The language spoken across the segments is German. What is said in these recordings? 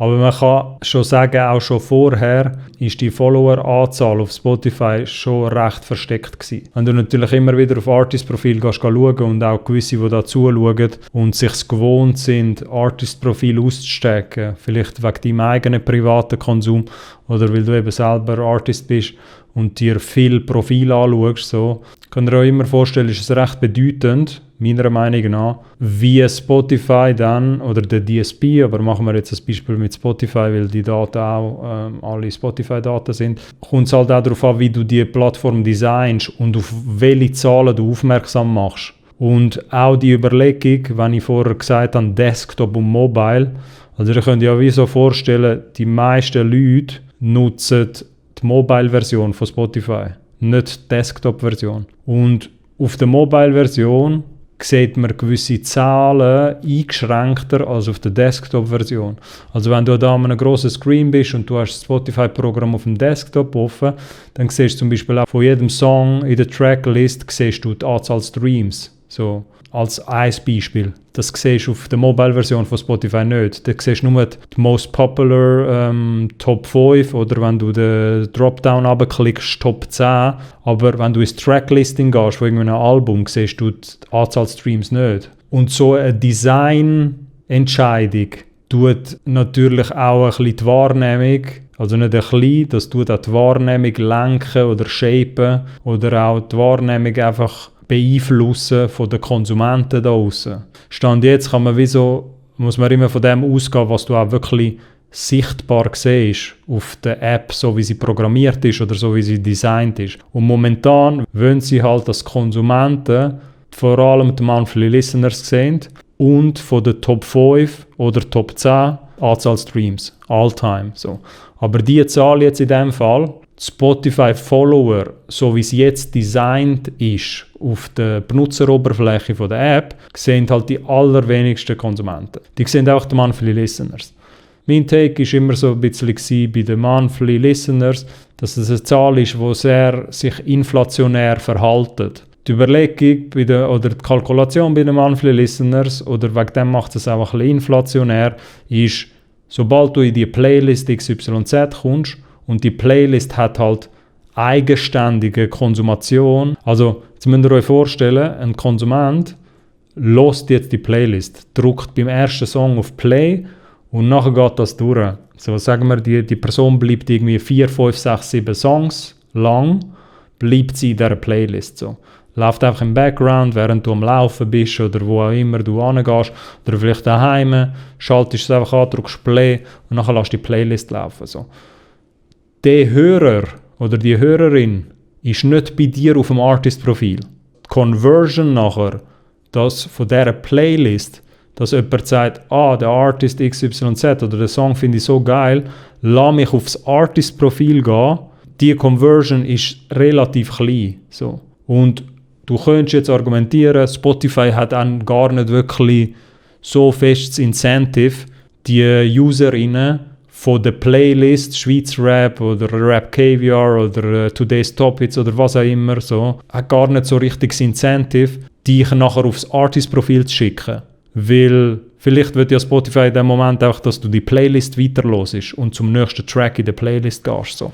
Aber man kann schon sagen, auch schon vorher ist die Follower-Anzahl auf Spotify schon recht versteckt gewesen. Wenn du natürlich immer wieder auf Artist-Profil schauen und auch gewisse, die da zuschauen und sich gewohnt sind, Artist-Profil auszustecken, vielleicht wegen deinem eigenen privaten Konsum oder weil du eben selber Artist bist und dir viel Profil anschaust, so, kann dir auch immer vorstellen, ist es recht bedeutend, meiner Meinung nach, wie Spotify dann, oder der DSP, aber machen wir jetzt ein Beispiel mit Spotify, weil die Daten auch alle Spotify-Daten sind, kommt es halt auch darauf an, wie du die Plattform designst und auf welche Zahlen du aufmerksam machst. Und auch die Überlegung, wenn ich vorher gesagt habe, Desktop und Mobile, also ihr könnt ja wie so vorstellen, die meisten Leute nutzen die Mobile-Version von Spotify, nicht die Desktop-Version. Und auf der Mobile-Version sieht man gewisse Zahlen eingeschränkter als auf der Desktop-Version. Also wenn du da an einem grossen Screen bist und du hast das Spotify-Programm auf dem Desktop offen, dann siehst du zum Beispiel auch von jedem Song in der Tracklist siehst du die Anzahl Streams. So, als ein Beispiel. Das siehst du auf der Mobile-Version von Spotify nicht. Da siehst du nur die Most Popular Top 5 oder wenn du den Dropdown runterklickst, Top 10. Aber wenn du ins Tracklisting gehst von irgendeinem Album, siehst du die Anzahl Streams nicht. Und so eine Designentscheidung tut natürlich auch ein bisschen die Wahrnehmung, also nicht ein bisschen, das tut auch die Wahrnehmung lenken oder shapen oder auch die Wahrnehmung einfach beeinflussen von den Konsumenten da draussen. Stand jetzt muss man immer von dem ausgehen, was du auch wirklich sichtbar siehst auf der App, so wie sie programmiert ist oder so wie sie designt ist. Und momentan wollen sie halt, dass Konsumenten vor allem die Monthly Listeners sehen und von der Top 5 oder Top 10 Anzahl Streams, all-time. So. Aber die Zahl jetzt in dem Fall, Spotify-Follower, so wie es jetzt designt ist, auf der Benutzeroberfläche von der App, sehen halt die allerwenigsten Konsumenten. Die sehen auch die Monthly Listeners. Mein Take war immer so ein bisschen bei den Monthly Listeners, dass es eine Zahl ist, die sehr sich inflationär verhält. Die Überlegung oder die Kalkulation bei den Monthly Listeners, oder wegen dem macht es auch ein bisschen inflationär, ist, sobald du in die Playlist XYZ kommst, und die Playlist hat halt eigenständige Konsumation. Also, jetzt müsst ihr euch vorstellen, ein Konsument hört jetzt die Playlist, drückt beim ersten Song auf Play und nachher geht das durch. So, sagen wir, die Person bleibt irgendwie 4, 5, 6, 7 Songs lang, bleibt sie in dieser Playlist. So. Läuft einfach im Background, während du am Laufen bist oder wo auch immer du hingehst oder vielleicht daheim, schaltest du es einfach an, drückst Play und nachher lässt die Playlist laufen. So. Der Hörer oder die Hörerin ist nicht bei dir auf dem Artist-Profil. Die Conversion nachher, dass von dieser Playlist, dass jemand sagt, der Artist XYZ oder der Song finde ich so geil, lass mich aufs Artist-Profil gehen, die Conversion ist relativ klein. So. Und du könntest jetzt argumentieren, Spotify hat dann gar nicht wirklich so festes Incentive, die UserInnen von der Playlist Schweiz Rap oder Rap Caviar oder Today's Top Hits oder was auch immer so, hat gar nicht so richtiges Incentive, dich nachher aufs Artist-Profil zu schicken. Weil vielleicht wird ja Spotify in dem Moment auch, dass du die Playlist weiterhörst und zum nächsten Track in der Playlist gehst. So.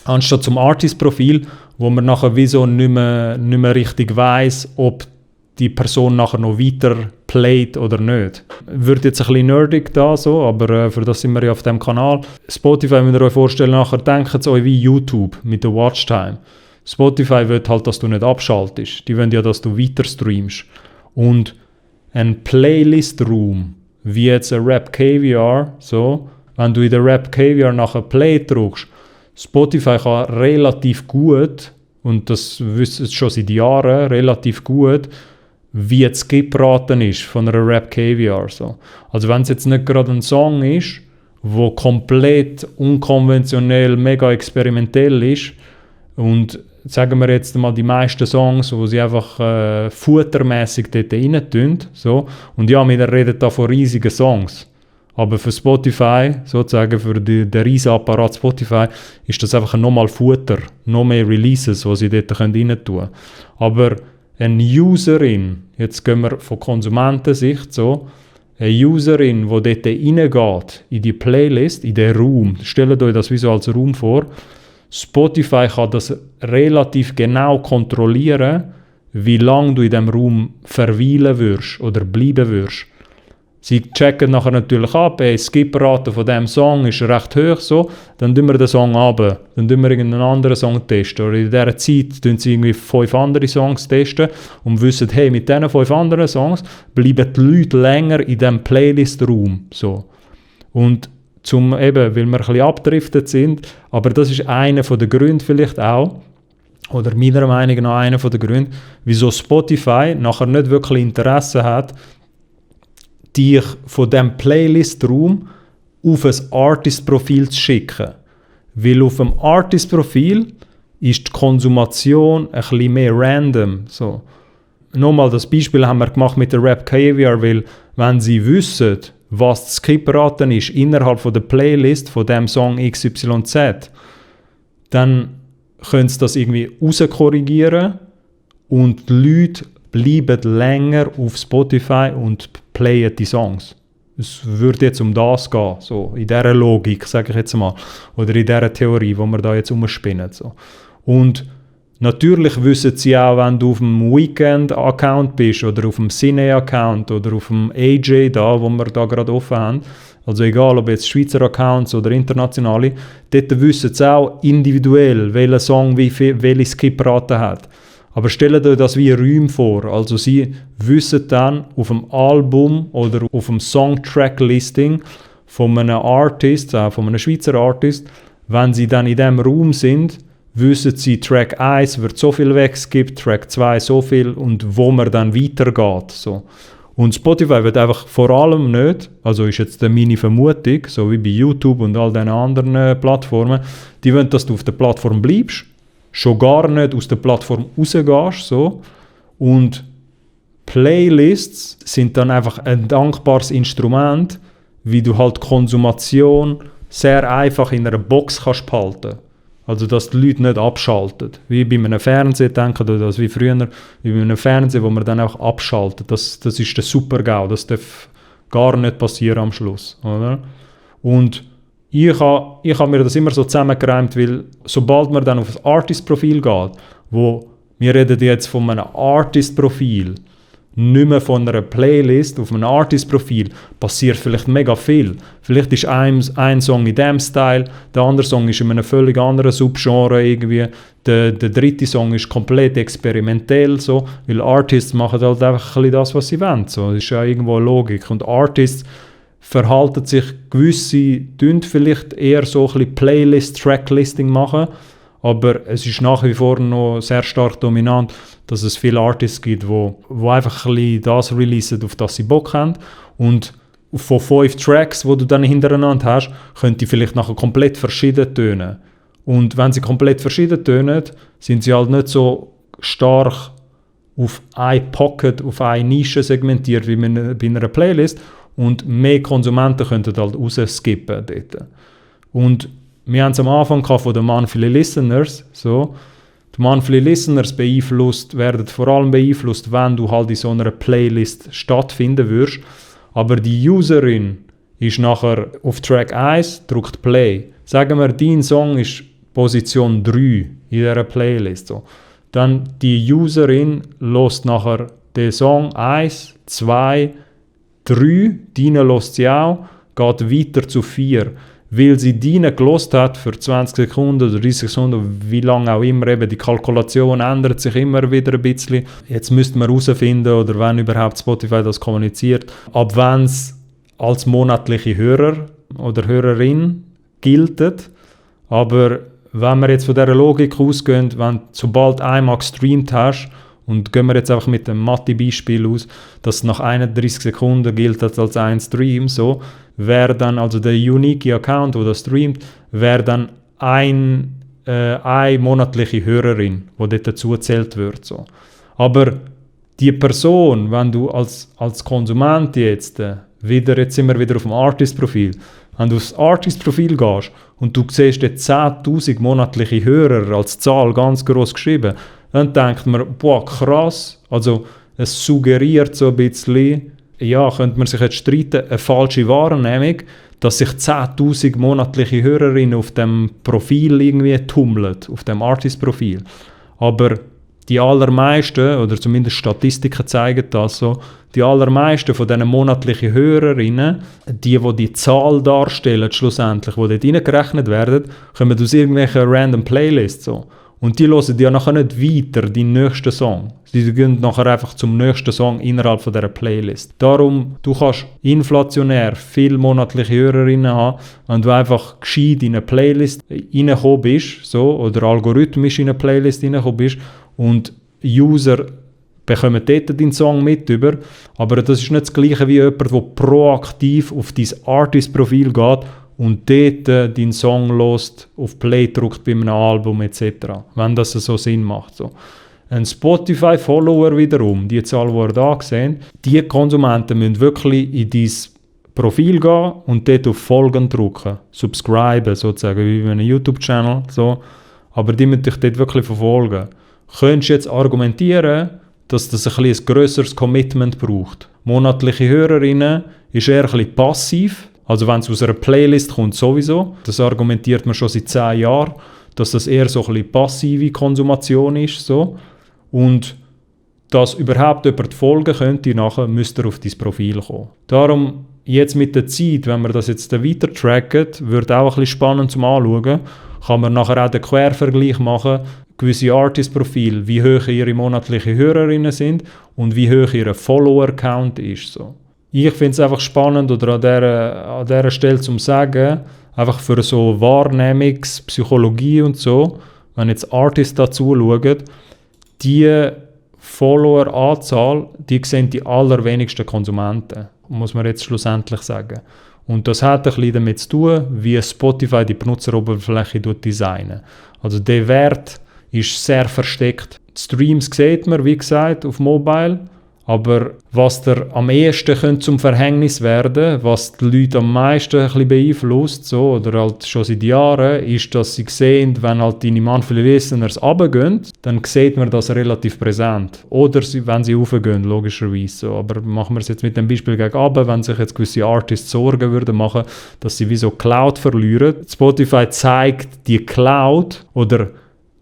Anstatt zum Artist-Profil, wo man nachher wie so nicht mehr richtig weiss, ob die Person nachher noch weiter playt oder nicht. Wird jetzt ein bisschen nerdig da, so, aber für das sind wir ja auf dem Kanal. Spotify, wenn ihr euch vorstellt, nachher denkt es euch wie YouTube mit der Watchtime. Spotify will halt, dass du nicht abschaltest. Die wollen ja, dass du weiter streamst. Und ein Playlist-Room, wie jetzt ein Rap Caviar, so, wenn du in der Rap Caviar nachher Play drückst, Spotify kann relativ gut, und das wissen schon seit Jahren, relativ gut, wie die Skip-Raten ist von einer Rap Caviar. So. Also wenn es jetzt nicht gerade ein Song ist, wo komplett unkonventionell, mega experimentell ist und sagen wir jetzt mal die meisten Songs, wo sie einfach futtermässig dort rein tun, so. Und ja, wir reden da von riesigen Songs. Aber für Spotify, sozusagen für den riesen Apparat Spotify, ist das einfach nochmal Futter, noch mehr Releases, die sie dort rein tun können. Aber eine Userin, jetzt gehen wir von Konsumentensicht so, eine Userin, die dort reingeht, in die Playlist, in den Raum, stellt euch das wie so als Raum vor, Spotify kann das relativ genau kontrollieren, wie lange du in diesem Raum verweilen wirst oder bleiben wirst. Sie checken nachher natürlich ab, die Skip-Rate von diesem Song ist recht hoch, so, dann tun wir den Song runter, dann tun wir irgendeinen anderen Song testen. Oder in dieser Zeit testen sie irgendwie 5 andere Songs testen und wissen, hey, mit diesen 5 anderen Songs bleiben die Leute länger in diesem Playlist-Raum. So. Und weil wir ein bisschen abgedriftet sind, aber das ist einer der Gründe vielleicht auch, oder meiner Meinung nach einer der Gründe, wieso Spotify nachher nicht wirklich Interesse hat, dich von diesem Playlist-Raum auf ein Artist-Profil zu schicken. Weil auf dem Artist-Profil ist die Konsumation ein bisschen mehr random. So. Nochmal, das Beispiel haben wir gemacht mit der Rap Caviar, weil wenn sie wissen, was die Skip-Rate ist innerhalb von der Playlist von dem Song XYZ, dann können sie das irgendwie rauskorrigieren und die Leute bleiben länger auf Spotify und playen die Songs. Es würde jetzt um das gehen, so in dieser Logik, sage ich jetzt mal, oder in dieser Theorie, wo wir da jetzt umspinnen. So. Und natürlich wissen sie auch, wenn du auf dem Weekend-Account bist oder auf dem Cine-Account oder auf dem AJ da, wo wir da gerade offen haben, also egal, ob jetzt Schweizer Accounts oder internationale, dort wissen sie auch individuell, welcher Song welche Skip-Rate hat. Aber stellt euch das wie Räume vor. Also sie wissen dann auf dem Album oder auf dem Songtrack-Listing von einem Artist, auch von einem Schweizer Artist, wenn sie dann in diesem Raum sind, wissen sie, Track 1 wird so viel wegskippt, Track 2 so viel und wo man dann weitergeht. So. Und Spotify wird einfach vor allem nicht, also ist jetzt meine Vermutung, so wie bei YouTube und all diesen anderen Plattformen, die wollen, dass du auf der Plattform bleibst, schon gar nicht aus der Plattform rausgehst. So. Und Playlists sind dann einfach ein dankbares Instrument, wie du halt Konsumation sehr einfach in einer Box kannst behalten. Also, dass die Leute nicht abschalten. Wie bei einem Fernseher, denken oder das wie früher, wie bei einem Fernseher, wo man dann auch abschaltet. Das ist der Super-GAU. Das darf gar nicht passieren am Schluss. Oder? Und ich habe mir das immer so zusammengereimt, weil sobald man dann auf das Artist-Profil geht, wo wir reden jetzt von einem Artist-Profil, nicht mehr von einer Playlist, auf einem Artist-Profil passiert vielleicht mega viel. Vielleicht ist ein Song in diesem Style, der andere Song ist in einem völlig anderen Subgenre irgendwie, der dritte Song ist komplett experimentell, so, weil Artists machen halt einfach ein bisschen das, was sie wollen. So. Das ist ja irgendwo eine Logik. Und Artists verhalten sich gewisse, vielleicht eher so ein bisschen Playlist-Tracklisting machen, aber es ist nach wie vor noch sehr stark dominant, dass es viele Artists gibt, die einfach ein bisschen das releasen, auf das sie Bock haben. Und von 5 Tracks, die du dann hintereinander hast, können die vielleicht nachher komplett verschieden tönen. Und wenn sie komplett verschieden tönen, sind sie halt nicht so stark auf eine Pocket, auf eine Nische segmentiert wie bei einer Playlist. Und mehr Konsumenten könnten halt rausskippen dort. Und wir haben es am Anfang von den Monthly Listeners. So. Die Monthly Listeners werden vor allem beeinflusst, wenn du halt in so einer Playlist stattfinden wirst. Aber die Userin ist nachher auf Track 1, drückt Play. Sagen wir, dein Song ist Position 3 in dieser Playlist. So. Dann die Userin hört nachher den Song 1, 2, 3, deine hört sie auch, geht weiter zu 4. Weil sie deine gelost hat für 20 Sekunden oder 30 Sekunden, wie lange auch immer, eben die Kalkulation ändert sich immer wieder ein bisschen. Jetzt müsste man herausfinden, oder wenn überhaupt Spotify das kommuniziert, ab wann es als monatliche Hörer oder Hörerin gilt. Aber wenn wir jetzt von dieser Logik ausgehen, sobald du einmal gestreamt hast, und gehen wir jetzt einfach mit dem Mathe-Beispiel aus, dass nach 31 Sekunden gilt das als ein Stream, so, wäre dann, also der unique Account, der das streamt, wäre dann eine monatliche Hörerin, die dort dazugezählt wird. So. Aber die Person, wenn du als Konsument jetzt sind wir wieder auf dem Artist-Profil, wenn du aufs Artist-Profil gehst und du siehst jetzt 10'000 monatliche Hörer als Zahl ganz gross geschrieben, dann denkt man, boah, krass, also es suggeriert so ein bisschen, ja, könnte man sich jetzt streiten, eine falsche Wahrnehmung, dass sich 10'000 monatliche Hörerinnen auf dem Profil irgendwie tummeln, auf dem Artist-Profil. Aber die allermeisten, oder zumindest Statistiken zeigen das so, die allermeisten von diesen monatlichen Hörerinnen, die Zahl darstellen schlussendlich, die dort reingerechnet werden, kommen aus irgendwelchen random Playlists. So. Und die hören ja nachher nicht weiter den nächsten Song. Sie gehen nachher einfach zum nächsten Song innerhalb von dieser Playlist. Darum, du kannst inflationär viele monatliche Hörerinnen haben, wenn du einfach gescheit in eine Playlist reingekommen bist, so, oder algorithmisch in eine Playlist reingekommen bist, und User bekommen dort deinen Song mit über. Aber das ist nicht das Gleiche wie jemand, der proaktiv auf dein Artist-Profil geht und dort deinen Song hört, auf Play drückt bei einem Album etc. Wenn das so Sinn macht. So. Ein Spotify-Follower wiederum, die Zahl, die ihr da seht, die Konsumenten müssen wirklich in dein Profil gehen und dort auf Folgen drücken. Subscriben sozusagen, wie bei einem YouTube-Channel. So. Aber die müssen dich dort wirklich verfolgen. Könntest du jetzt argumentieren, dass das ein grösseres Commitment braucht. Monatliche Hörerinnen ist eher ein bisschen passiv, also wenn es aus einer Playlist kommt sowieso. Das argumentiert man schon seit 10 Jahren, dass das eher so ein bisschen passive Konsumation ist. So. Und dass überhaupt jemand folgen könnte, nachher müsste er auf dein Profil kommen. Darum, jetzt mit der Zeit, wenn wir das jetzt weiter tracken, wird auch ein bisschen spannend zum Anschauen, kann man nachher auch den Quervergleich machen, gewisse Artist-Profile, wie hoch ihre monatlichen Hörerinnen sind und wie hoch ihr Follower-Count ist. So. Ich finde es einfach spannend, oder an dieser Stelle zu sagen, einfach für so Wahrnehmungspsychologie und so, wenn jetzt Artists dazu schauen, die Follower-Anzahl, die sehen die allerwenigsten Konsumenten, muss man jetzt schlussendlich sagen. Und das hat ein bisschen damit zu tun, wie Spotify die Benutzeroberfläche designen. Also der Wert ist sehr versteckt. Die Streams sieht man, wie gesagt, auf Mobile. Aber was der am ehesten zum Verhängnis werden, was die Leute am meisten ein bisschen beeinflusst, so, oder halt schon seit Jahren, ist, dass sie sehen, wenn halt deine monthly Listeners runtergehen, dann sieht man das relativ präsent. Oder wenn sie raufgehen, logischerweise. So. Aber machen wir es jetzt mit dem Beispiel gegen runter, wenn sich jetzt gewisse Artists Sorgen würden machen, dass sie wie so Cloud verlieren. Spotify zeigt die Cloud oder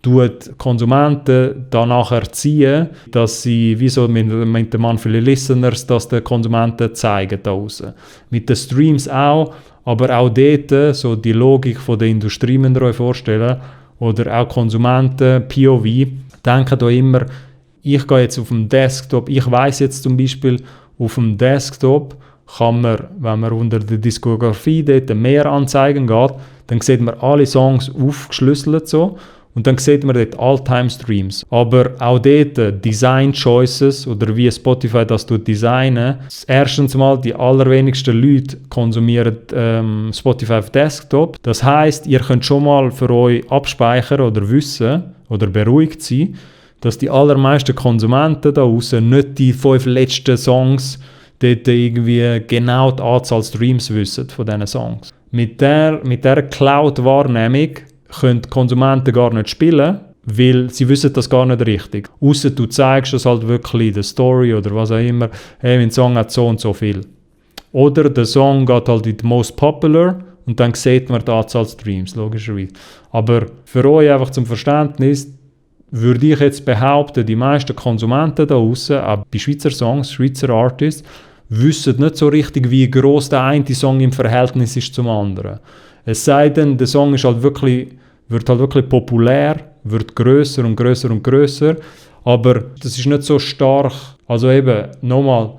tut Konsumenten danach erziehen, dass sie wie so mit den monthly Listeners, dass die Konsumenten zeigen da draussen. Mit den Streams auch, aber auch dort, so die Logik von der Industrie müsst ihr euch vorstellen, oder auch Konsumenten, POV, denken da immer, ich gehe jetzt auf dem Desktop, ich weiss jetzt zum Beispiel, auf dem Desktop kann man, wenn man unter der Diskografie dort mehr Anzeigen geht, dann sieht man alle Songs aufgeschlüsselt so. Und dann sieht man dort All-Time-Streams. Aber auch dort Design-Choices oder wie Spotify das designen. Erstens mal, die allerwenigsten Leute konsumieren Spotify auf Desktop. Das heisst, ihr könnt schon mal für euch abspeichern oder wissen oder beruhigt sein, dass die allermeisten Konsumenten da draussen nicht die 5 letzten Songs dort irgendwie genau die Anzahl Streams wissen von diesen Songs. Mit der Cloud-Wahrnehmung können die Konsumenten gar nicht spielen, weil sie wissen das gar nicht richtig. Ausser du zeigst das halt wirklich in der Story oder was auch immer, hey, mein Song hat so und so viel. Oder der Song geht halt in die Most Popular und dann sieht man die Anzahl Streams, logischerweise. Aber für euch einfach zum Verständnis, würde ich jetzt behaupten, die meisten Konsumenten da draussen, auch bei Schweizer Songs, Schweizer Artists, wissen nicht so richtig, wie gross der eine Song im Verhältnis ist zum anderen. Es sei denn, der Song ist halt wird halt wirklich populär, wird grösser und grösser und grösser, aber das ist nicht so stark. Also eben, nochmal,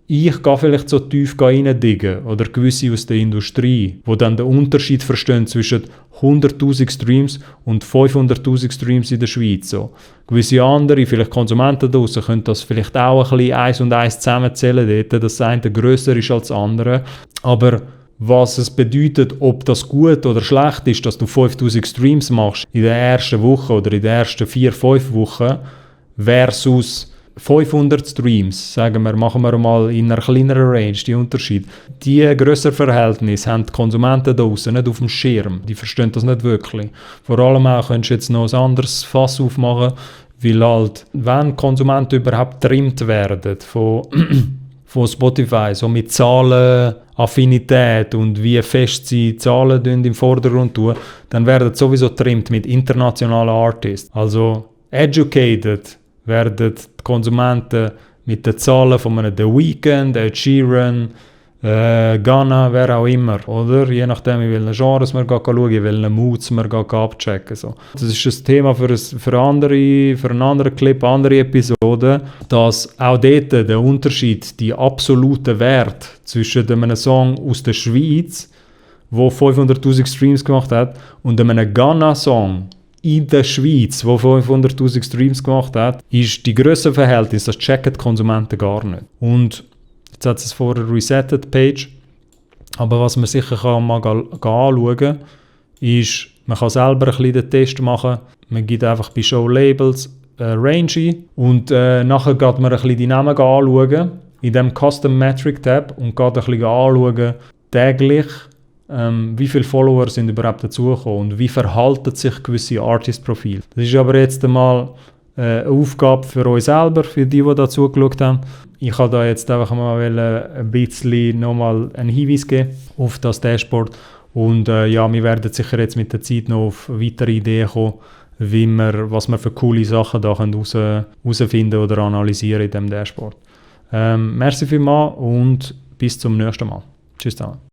ich gehe vielleicht so tief reindingen oder gewisse aus der Industrie, die dann den Unterschied verstehen zwischen 100'000 Streams und 500'000 Streams in der Schweiz. So. Gewisse andere, vielleicht Konsumenten draussen, können das vielleicht auch ein bisschen 1 und 1 zusammenzählen, dort, dass das eine grösser ist als das andere. Aber was es bedeutet, ob das gut oder schlecht ist, dass du 5000 Streams machst in der ersten Woche oder in den ersten 4-5 Wochen versus 500 Streams, sagen wir, machen wir mal in einer kleineren Range, die Unterschied. Die grösseren Verhältnisse haben die Konsumenten da draussen nicht auf dem Schirm. Die verstehen das nicht wirklich. Vor allem auch könntest du jetzt noch ein anderes Fass aufmachen, weil halt, wenn Konsumenten überhaupt getrimmt werden von von Spotify, so mit Zahlen, Affinität und wie fest sie Zahlen im Vordergrund tun, dann werden sowieso getrimmt mit internationalen Artists. Also educated werden die Konsumenten mit den Zahlen von einem The Weeknd, Ed Sheeran, Ghana, wer auch immer, oder? Je nachdem, in welchen Genres man schauen, in welchen Moods man abchecken. So. Das ist ein Thema für einen anderen Clip, andere Episoden, dass auch dort der Unterschied, die absolute Wert zwischen einem Song aus der Schweiz, der 500'000 Streams gemacht hat, und einem Ghana-Song in der Schweiz, der 500'000 Streams gemacht hat, ist die Grössenverhältnis, das checken die Konsumenten gar nicht. Und jetzt hat es vorher resettet, die Page. Aber was man sicher mal anschauen kann, ist, man kann selber ein bisschen den Test machen. Man gibt einfach bei Show Labels Range ein und nachher geht man ein bisschen die Namen anschauen in dem Custom Metric Tab und geht ein bisschen anschauen, täglich, wie viele Follower sind überhaupt dazugekommen und wie verhalten sich gewisse Artist-Profile. Das ist aber jetzt einmal eine Aufgabe für euch selber, für die dazu geschaut haben. Ich habe da jetzt einfach mal ein bisschen nochmal einen Hinweis geben auf das Dashboard. Und ja, wir werden sicher jetzt mit der Zeit noch auf weitere Ideen kommen, was wir für coole Sachen da herausfinden oder analysieren in diesem Dashboard. Merci vielmals und bis zum nächsten Mal. Tschüss zusammen.